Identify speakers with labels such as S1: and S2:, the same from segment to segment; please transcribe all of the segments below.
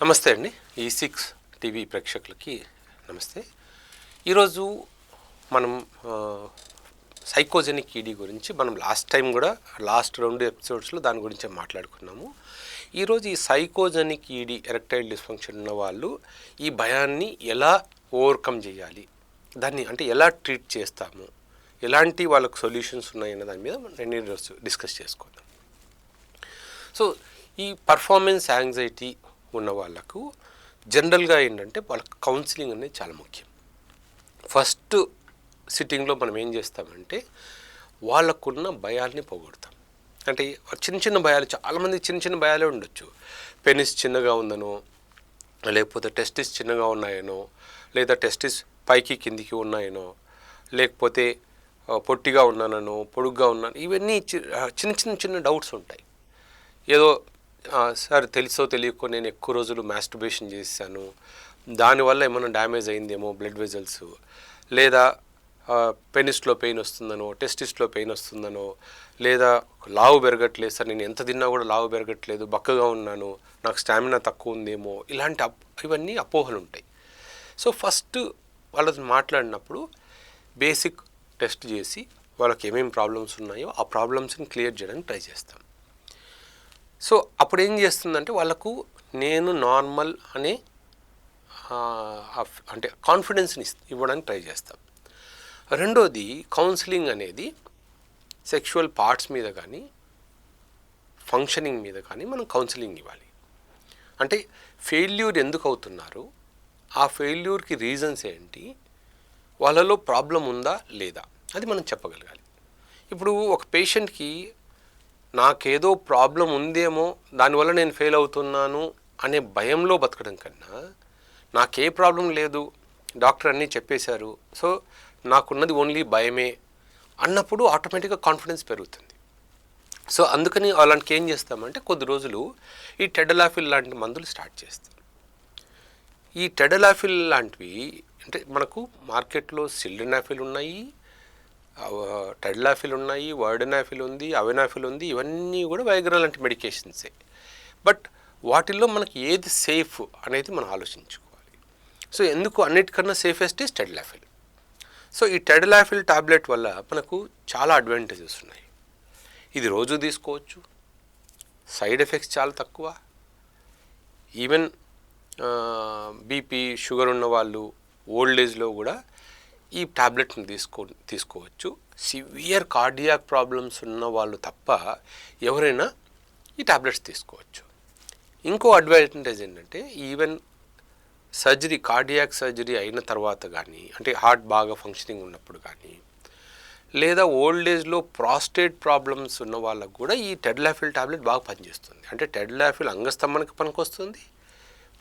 S1: నమస్తే అండి. E6 TV ప్రేక్షకులకి నమస్తే. ఈరోజు మనం సైకోజెనిక్ ఈడీ గురించి మనం లాస్ట్ 2 ఎపిసోడ్స్లో దాని గురించే మాట్లాడుకున్నాము. ఈరోజు ఈ సైకోజెనిక్ ఈడీ ఎరెక్టైల్ డిస్ఫంక్షన్ ఉన్న వాళ్ళు ఈ భయాన్ని ఎలా ఓవర్కమ్ చేయాలి, దాన్ని అంటే ఎలా ట్రీట్ చేస్తాము, ఎలాంటి వాళ్ళకు సొల్యూషన్స్ ఉన్నాయన్న దాని మీద నేను ఈరోజు డిస్కస్ చేసుకుందాం. సో ఈ పర్ఫార్మెన్స్ యాంగ్జైటీ ఉన్న వాళ్ళకు జనరల్గా ఏంటంటే వాళ్ళకి కౌన్సిలింగ్ అనేది చాలా ముఖ్యం. ఫస్ట్ సిట్టింగ్లో మనం ఏం చేస్తామంటే వాళ్ళకున్న భయాల్ని పోగొడతాం. అంటే చిన్న భయాలు, చాలామందికి చిన్న భయాలే ఉండొచ్చు. పెనిస్ చిన్నగా ఉందనో, లేకపోతే టెస్టిస్ చిన్నగా ఉన్నాయనో, లేదా టెస్టిస్ పైకి కిందికి ఉన్నాయనో, లేకపోతే పొట్టిగా ఉన్నానో, పొడుగ్గా ఉన్నాను, ఇవన్నీ చిన్న డౌట్స్ ఉంటాయి. ఏదో సార్ తెలుసో తెలియకో నేను ఎక్కువ రోజులు మాస్టర్బేషన్ చేశాను, దానివల్ల ఏమైనా డ్యామేజ్ అయిందేమో బ్లడ్ వెజల్స్, లేదా పెనిస్లో పెయిన్ వస్తుందనో, టెస్టిస్లో పెయిన్ వస్తుందనో, లేదా లావు పెరగట్లేదు సార్, నేను ఎంత తిన్నా కూడా లావు పెరగట్లేదు, బక్కగా ఉన్నాను, నాకు స్టామినా తక్కువ ఉందేమో, ఇవన్నీ అపోహలు ఉంటాయి. సో ఫస్ట్ వాళ్ళతో మాట్లాడినప్పుడు బేసిక్ టెస్ట్ చేసి వాళ్ళకి ఏమేమి ప్రాబ్లమ్స్ ఉన్నాయో ఆ ప్రాబ్లమ్స్ని క్లియర్ చేయడానికి ట్రై చేస్తాం. సో అప్పుడు ఏం చేస్తుందంటే వాళ్ళకు నేను నార్మల్ అనే అంటే కాన్ఫిడెన్స్ని ఇవ్వడానికి ట్రై చేస్తాం. రెండోది, కౌన్సిలింగ్ అనేది సెక్షువల్ పార్ట్స్ మీద కానీ ఫంక్షనింగ్ మీద కానీ మనం కౌన్సిలింగ్ ఇవ్వాలి. అంటే ఫెయిల్యూర్ ఎందుకు అవుతున్నారు, ఆ ఫెయిల్యూర్కి రీజన్స్ ఏంటి, వాళ్ళలో ప్రాబ్లం ఉందా లేదా, అది మనం చెప్పగలగాలి. ఇప్పుడు ఒక పేషెంట్కి నాకేదో ప్రాబ్లం ఉందేమో, దానివల్ల నేను ఫెయిల్ అవుతున్నాను అనే భయంలో బతకడం కన్నా, నాకే ప్రాబ్లం లేదు, డాక్టర్ అన్నీ చెప్పేశారు, సో నాకున్నది ఓన్లీ భయమే అన్నప్పుడు ఆటోమేటిక్గా కాన్ఫిడెన్స్ పెరుగుతుంది. సో అందుకని అలాంటికి ఏం చేస్తామంటే కొద్ది రోజులు ఈ టెడలాఫిల్ లాంటి మందులు స్టార్ట్ చేస్తాం. ఈ టెడలాఫిల్ లాంటివి అంటే మనకు మార్కెట్లో సిల్డనాఫిల్ ఉన్నాయి, టెడలాఫిల్ ఉన్నాయి, వర్డనాఫిల్ ఉంది, అవెనాఫిల్ ఉంది, ఇవన్నీ కూడా వైగ్రల్ లాంటి మెడికేషన్సే. బట్ వాటిల్లో మనకి ఏది సేఫ్ అనేది మనం ఆలోచించుకోవాలి. సో ఎందుకు అన్నిటికన్నా సేఫెస్ట్ ఈజ్ టెడలాఫిల్. సో ఈ టెడలాఫిల్ టాబ్లెట్ వల్ల మనకు చాలా అడ్వాంటేజెస్ ఉన్నాయి. ఇది రోజు తీసుకోవచ్చు, సైడ్ ఎఫెక్ట్స్ చాలా తక్కువ. ఈవెన్ బీపీ షుగర్ ఉన్న వాళ్ళు ఓల్డ్ ఏజ్లో కూడా ఈ టాబ్లెట్ని తీసుకోవచ్చు. సివియర్ కార్డియాక్ ప్రాబ్లమ్స్ ఉన్న వాళ్ళు తప్ప ఎవరైనా ఈ టాబ్లెట్స్ తీసుకోవచ్చు. ఇంకో అడ్వాంటేజ్ ఏంటంటే ఈవెన్ కార్డియాక్ సర్జరీ అయిన తర్వాత కానీ, అంటే హార్ట్ బాగా ఫంక్షనింగ్ ఉన్నప్పుడు కానీ, లేదా ఓల్డ్ ఏజ్లో ప్రాస్టేట్ ప్రాబ్లమ్స్ ఉన్న వాళ్ళకు కూడా ఈ టెడలాఫిల్ టాబ్లెట్ బాగా పనిచేస్తుంది. అంటే టెడలాఫిల్ అంగస్తంభనకి పనికొస్తుంది,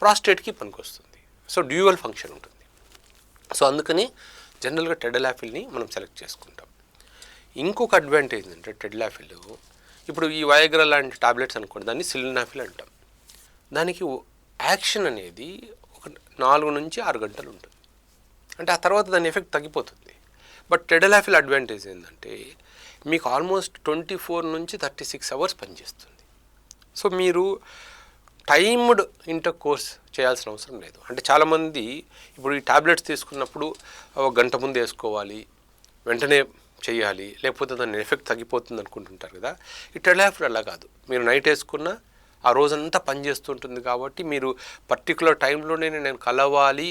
S1: ప్రాస్టేట్కి పనికొస్తుంది. సో డ్యూయల్ ఫంక్షన్ ఉంటుంది. సో అందుకని జనరల్గా టెడలాఫిల్ని మనం సెలెక్ట్ చేసుకుంటాం. ఇంకొక అడ్వాంటేజ్ ఏంటంటే టెడలాఫిల్, ఇప్పుడు ఈ వయాగ్రా లాంటి టాబ్లెట్స్ అనుకోండి, దాన్ని సిల్డనాఫిల్ అంటాం. దానికి యాక్షన్ అనేది ఒక 4 నుంచి 6 గంటలు ఉంటుంది. అంటే ఆ తర్వాత దాని ఎఫెక్ట్ తగ్గిపోతుంది. బట్ టెడలాఫిల్ అడ్వాంటేజ్ ఏంటంటే మీకు ఆల్మోస్ట్ 24 నుంచి 36 అవర్స్ పనిచేస్తుంది. సో మీరు టైమ్డ్ ఇంటర్ కోర్స్ చేయాల్సిన అవసరం లేదు. అంటే చాలామంది ఇప్పుడు ఈ టాబ్లెట్స్ తీసుకున్నప్పుడు 1 గంట ముందు వేసుకోవాలి, వెంటనే చేయాలి, లేకపోతే దాని ఎఫెక్ట్ తగ్గిపోతుంది అనుకుంటుంటారు కదా. ఈ టెడలాఫిల్ అలా కాదు. మీరు నైట్ వేసుకున్నా ఆ రోజంతా పనిచేస్తుంటుంది కాబట్టి మీరు పర్టికులర్ టైంలోనే నేను కలవాలి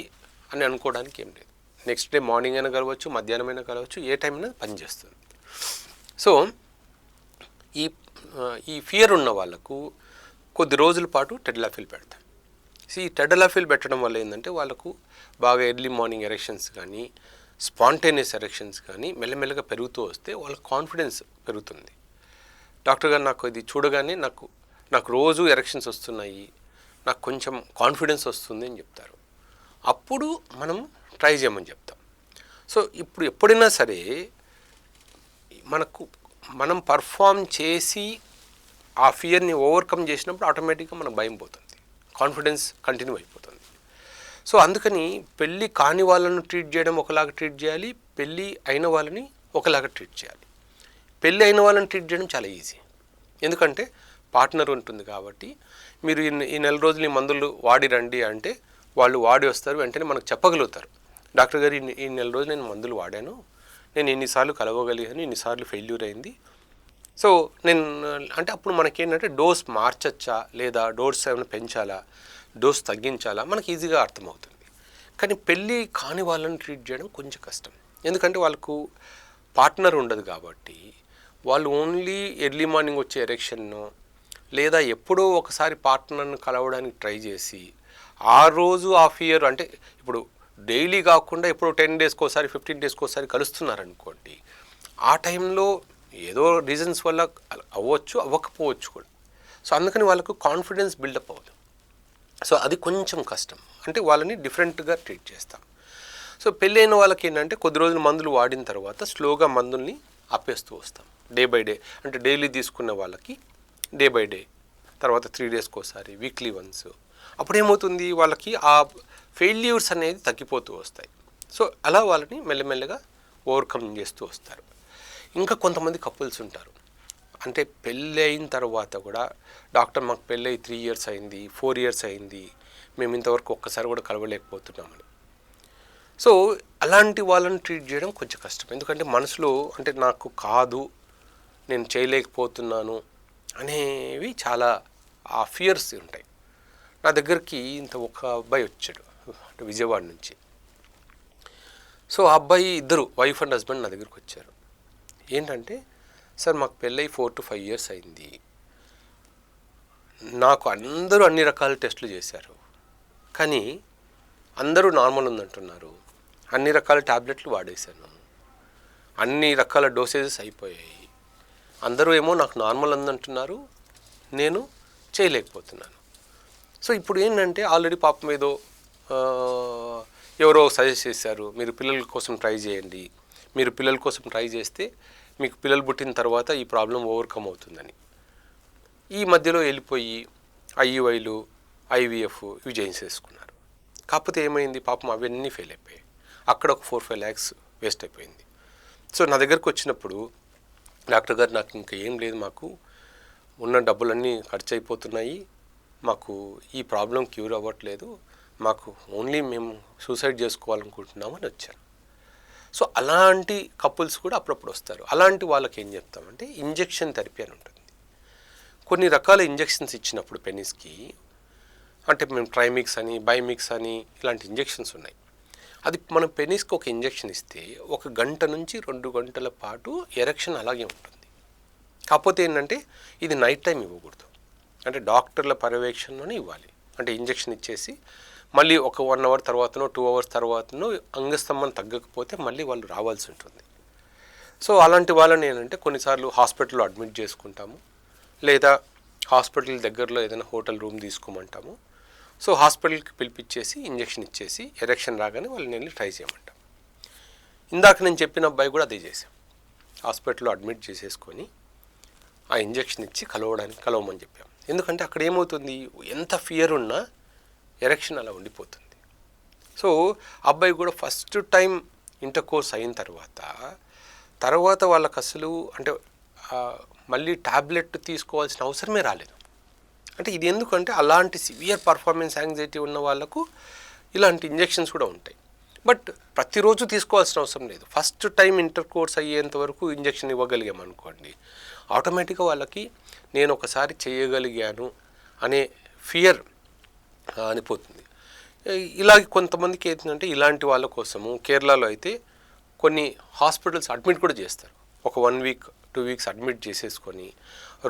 S1: అని అనుకోవడానికి ఏం లేదు. నెక్స్ట్ డే మార్నింగ్ అయినా కలవచ్చు, మధ్యాహ్నం అయినా కలవచ్చు, ఏ టైం అయినా పనిచేస్తుంది. సో ఈ ఫియర్ ఉన్న వాళ్ళకు కొద్ది రోజుల పాటు టెడలాఫిల్ పెడతాం. ఈ టెడలాఫిల్ పెట్టడం వల్ల ఏంటంటే వాళ్ళకు బాగా ఎర్లీ మార్నింగ్ ఎరెక్షన్స్ కానీ, స్పాంటేనియస్ ఎరెక్షన్స్ కానీ మెల్లమెల్లగా పెరుగుతూ వస్తే వాళ్ళ కాన్ఫిడెన్స్ పెరుగుతుంది. డాక్టర్ గారు నాకు ఇది చూడగానే నాకు రోజు ఎరెక్షన్స్ వస్తున్నాయి, నాకు కొంచెం కాన్ఫిడెన్స్ వస్తుంది అని చెప్తారు. అప్పుడు మనం ట్రై చేయమని చెప్తాం. సో ఇప్పుడు ఎప్పుడైనా సరే మనం పర్ఫామ్ చేసి ఆ ఫియర్ని ఓవర్కమ్ చేసినప్పుడు ఆటోమేటిక్గా మనకు భయం పోతుంది, కాన్ఫిడెన్స్ కంటిన్యూ అయిపోతుంది. సో అందుకని పెళ్ళి కాని వాళ్ళను ట్రీట్ చేయడం ఒకలాగా ట్రీట్ చేయాలి, పెళ్ళి అయిన వాళ్ళని ఒకలాగా ట్రీట్ చేయాలి. పెళ్ళి అయిన వాళ్ళని ట్రీట్ చేయడం చాలా ఈజీ. ఎందుకంటే పార్ట్నర్ ఉంటుంది కాబట్టి మీరు ఈ నెల రోజులు ఈ మందులు వాడి రండి అంటే వాళ్ళు వాడి వస్తారు, వెంటనే మనకు చెప్పగలుగుతారు, డాక్టర్ గారు ఈ నెల రోజులు నేను మందులు వాడాను, నేను ఇన్నిసార్లు కలవగలిగాను, ఇన్నిసార్లు ఫెయిల్యూర్ అయింది. సో నేను అంటే అప్పుడు మనకేంటంటే డోస్ మార్చచ్చా లేదా డోస్ ఏమైనా పెంచాలా, డోస్ తగ్గించాలా మనకి ఈజీగా అర్థమవుతుంది. కానీ పెళ్ళి కాని వాళ్ళని ట్రీట్ చేయడం కొంచెం కష్టం, ఎందుకంటే వాళ్ళకు పార్ట్నర్ ఉండదు కాబట్టి వాళ్ళు ఓన్లీ ఎర్లీ మార్నింగ్ వచ్చే ఎరెక్షన్ను లేదా ఎప్పుడో ఒకసారి పార్ట్నర్ను కలవడానికి ట్రై చేసి ఆ రోజు హాఫ్ ఇయర్ అంటే ఇప్పుడు డైలీ కాకుండా ఎప్పుడో 10 డేస్కి ఒకసారి 15 డేస్కి ఒకసారి కలుస్తున్నారనుకోండి, ఆ టైంలో ఏదో రీజన్స్ వల్ల అవ్వచ్చు అవ్వకపోవచ్చు కూడా. సో అందుకని వాళ్ళకు కాన్ఫిడెన్స్ బిల్డప్ అవ్వదు. సో అది కొంచెం కష్టం, అంటే వాళ్ళని డిఫరెంట్గా ట్రీట్ చేస్తాం. సో పెళ్ళైన వాళ్ళకి ఏంటంటే కొద్ది రోజులు మందులు వాడిన తర్వాత స్లోగా మందుల్ని ఆపేస్తూ వస్తాం డే బై డే. అంటే డైలీ తీసుకున్న వాళ్ళకి డే బై డే, తర్వాత 3 డేస్కి ఒకసారి, వీక్లీ వన్స్. అప్పుడేమవుతుంది వాళ్ళకి ఆ ఫెయిల్యూర్స్ అనేది తగ్గిపోతూ వస్తాయి. సో అలా వాళ్ళని మెల్లమెల్లగా ఓవర్కమ్ చేస్తూ వస్తారు. ఇంకా కొంతమంది కపుల్స్ ఉంటారు, అంటే పెళ్ళి అయిన తర్వాత కూడా డాక్టర్ మాకు పెళ్ళి 3 ఇయర్స్ అయింది, 4 ఇయర్స్ అయింది, మేము ఇంతవరకు ఒక్కసారి కూడా కలవలేకపోతున్నామని. సో అలాంటి వాళ్ళని ట్రీట్ చేయడం కొంచెం కష్టం, ఎందుకంటే మనసులో అంటే నాకు కాదు, నేను చేయలేకపోతున్నాను అనేవి చాలా ఆ ఫియర్స్ ఉంటాయి. నా దగ్గరికి ఒక అబ్బాయి వచ్చాడు అంటే విజయవాడ నుంచి. సో ఆ అబ్బాయి ఇద్దరు వైఫ్ అండ్ హస్బెండ్ నా దగ్గరికి వచ్చారు. ఏంటంటే సార్ మాకు పెళ్ళై 4 to 5 ఇయర్స్ అయింది, నాకు అందరూ అన్ని రకాల టెస్టులు చేశారు, కానీ అందరూ నార్మల్ ఉందంటున్నారు, అన్ని రకాల ట్యాబ్లెట్లు వాడేశాను, అన్ని రకాల డోసేజెస్ అయిపోయాయి, అందరూ ఏమో నాకు నార్మల్ ఉందంటున్నారు, నేను చేయలేకపోతున్నాను. సో ఇప్పుడు ఏంటంటే ఆల్రెడీ పాపం ఏదో ఎవరో సజెస్ట్ చేశారు, మీరు పిల్లల కోసం ట్రై చేయండి, మీరు పిల్లల కోసం ట్రై చేస్తే మీకు పిల్లలు పుట్టిన తర్వాత ఈ ప్రాబ్లం ఓవర్కమ్ అవుతుందని. ఈ మధ్యలో వెళ్ళిపోయి ఐయుఐలు IVF ఇవి చేసేసుకున్నారు. కాకపోతే ఏమైంది, పాపం అవన్నీ ఫెయిల్ అయిపోయాయి, అక్కడ ఒక 4-5 lakhs వేస్ట్ అయిపోయింది. సో నా దగ్గరకు వచ్చినప్పుడు డాక్టర్ గారు నాకు ఇంకా ఏం లేదు, మాకు ఉన్న డబ్బులన్నీ ఖర్చు అయిపోతున్నాయి, మాకు ఈ ప్రాబ్లం క్యూర్ అవ్వట్లేదు, మాకు ఓన్లీ మేము సూసైడ్ చేసుకోవాలనుకుంటున్నాము అని వచ్చారు. సో అలాంటి కపుల్స్ కూడా అప్పుడప్పుడు వస్తారు. అలాంటి వాళ్ళకి ఏం చెప్తామంటే ఇంజెక్షన్ థెరపీ అని ఉంటుంది. కొన్ని రకాల ఇంజెక్షన్స్ ఇచ్చినప్పుడు పెనిస్కి, అంటే మేము ట్రైమిక్స్ అని, బైమిక్స్ అని ఇలాంటి ఇంజెక్షన్స్ ఉన్నాయి. అది మనం పెనిస్కి ఒక ఇంజెక్షన్ ఇస్తే 1 గంట నుంచి 2 గంటల పాటు ఎరెక్షన్ అలాగే ఉంటుంది. కాకపోతే ఏంటంటే ఇది నైట్ టైం ఇవ్వకూడదు, అంటే డాక్టర్ల పర్యవేక్షణలోనే ఇవ్వాలి. అంటే ఇంజెక్షన్ ఇచ్చేసి మళ్ళీ ఒక 1 hour తర్వాతనో 2 hours తర్వాతనో అంగస్తంభం తగ్గకపోతే మళ్ళీ వాళ్ళు రావాల్సి ఉంటుంది. సో అలాంటి వాళ్ళని ఏంటంటే కొన్నిసార్లు హాస్పిటల్లో అడ్మిట్ చేసుకుంటాము, లేదా హాస్పిటల్ దగ్గరలో ఏదైనా హోటల్ రూమ్ తీసుకోమంటాము. సో హాస్పిటల్కి పిలిపించేసి ఇంజెక్షన్ ఇచ్చేసి ఎరెక్షన్ రాగానే వాళ్ళని వెళ్ళి ట్రై చేయమంటాం. ఇందాక నేను చెప్పిన అబ్బాయి కూడా అదే చేశాం, హాస్పిటల్లో అడ్మిట్ చేసేసుకొని ఆ ఇంజెక్షన్ ఇచ్చి కలవమని చెప్పాం. ఎందుకంటే అక్కడ ఏమవుతుంది, ఎంత ఫియర్ ఉన్నా ఎరెక్షన్ అలా ఉండిపోతుంది. సో అబ్బాయి కూడా ఫస్ట్ టైం ఇంటర్కోర్స్ అయిన తర్వాత వాళ్ళకి అసలు అంటే మళ్ళీ ట్యాబ్లెట్ తీసుకోవాల్సిన అవసరమే రాలేదు. అంటే ఇది ఎందుకంటే అలాంటి సివియర్ పర్ఫార్మెన్స్ యాంగ్జైటీ ఉన్న వాళ్ళకు ఇలాంటి ఇంజెక్షన్స్ కూడా ఉంటాయి. బట్ ప్రతిరోజు తీసుకోవాల్సిన అవసరం లేదు. ఫస్ట్ టైం ఇంటర్కోర్స్ అయ్యేంత వరకు ఇంజెక్షన్ ఇవ్వగలిగామనుకోండి, ఆటోమేటిక్గా వాళ్ళకి నేను ఒకసారి చేయగలిగాను అనే ఫియర్ అనిపోతుంది. ఇలాగ కొంతమందికి ఏంటంటే ఇలాంటి వాళ్ళ కోసము కేరళలో అయితే కొన్ని హాస్పిటల్స్ అడ్మిట్ కూడా చేస్తారు. ఒక 1 week 2 weeks అడ్మిట్ చేసేసుకొని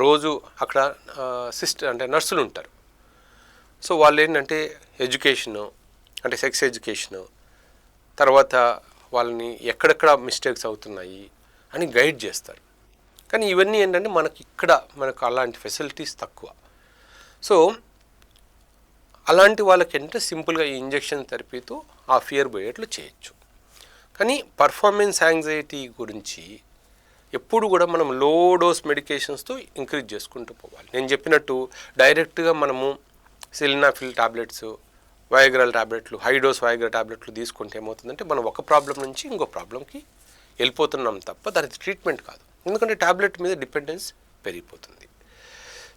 S1: రోజు అక్కడ అంటే నర్సులు ఉంటారు. సో వాళ్ళు ఏంటంటే ఎడ్యుకేషను, అంటే సెక్స్ ఎడ్యుకేషను, తర్వాత వాళ్ళని ఎక్కడెక్కడ మిస్టేక్స్ అవుతున్నాయి అని గైడ్ చేస్తారు. కానీ ఇవన్నీ ఏంటంటే మనకు అలాంటి ఫెసిలిటీస్ తక్కువ. సో అలాంటి వాళ్ళకి ఏంటంటే సింపుల్గా ఈ ఇంజెక్షన్ థెరపీతో ఆ ఫియర్ పోయేట్లు చేయొచ్చు. కానీ పర్ఫార్మెన్స్ యాంగ్జైటీ గురించి ఎప్పుడు కూడా మనం లో డోస్ మెడికేషన్స్తో ఇంక్రీజ్ చేసుకుంటూ పోవాలి. నేను చెప్పినట్టు డైరెక్ట్గా మనము సిలినాఫిల్ టాబ్లెట్స్, వయాగ్రాల్ టాబ్లెట్లు, హై డోస్ వయాగ్రా టాబ్లెట్లు తీసుకుంటే ఏమవుతుందంటే మనం ఒక ప్రాబ్లం నుంచి ఇంకో ప్రాబ్లంకి వెళ్ళిపోతున్నాం తప్ప దానికి ట్రీట్మెంట్ కాదు. ఎందుకంటే టాబ్లెట్ మీద డిపెండెన్స్ పెరిగిపోతుంది.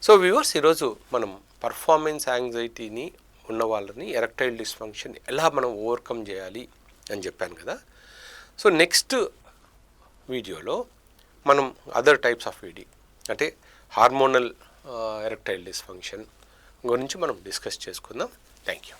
S1: సో వ్యూవర్స్, ఈరోజు మనం పర్ఫార్మెన్స్ యాంగ్జైటీని ఉన్న వాళ్ళని ఎరెక్టైల్ డిస్ఫంక్షన్ ఎలా మనం ఓవర్కమ్ చేయాలి అని చెప్పాను కదా. సో నెక్స్ట్ వీడియోలో మనం అదర్ టైప్స్ ఆఫ్ ఈడీ అంటే హార్మోనల్ ఎరెక్టైల్ డిస్ఫంక్షన్ గురించి మనం డిస్కస్ చేసుకుందాం. Thank you.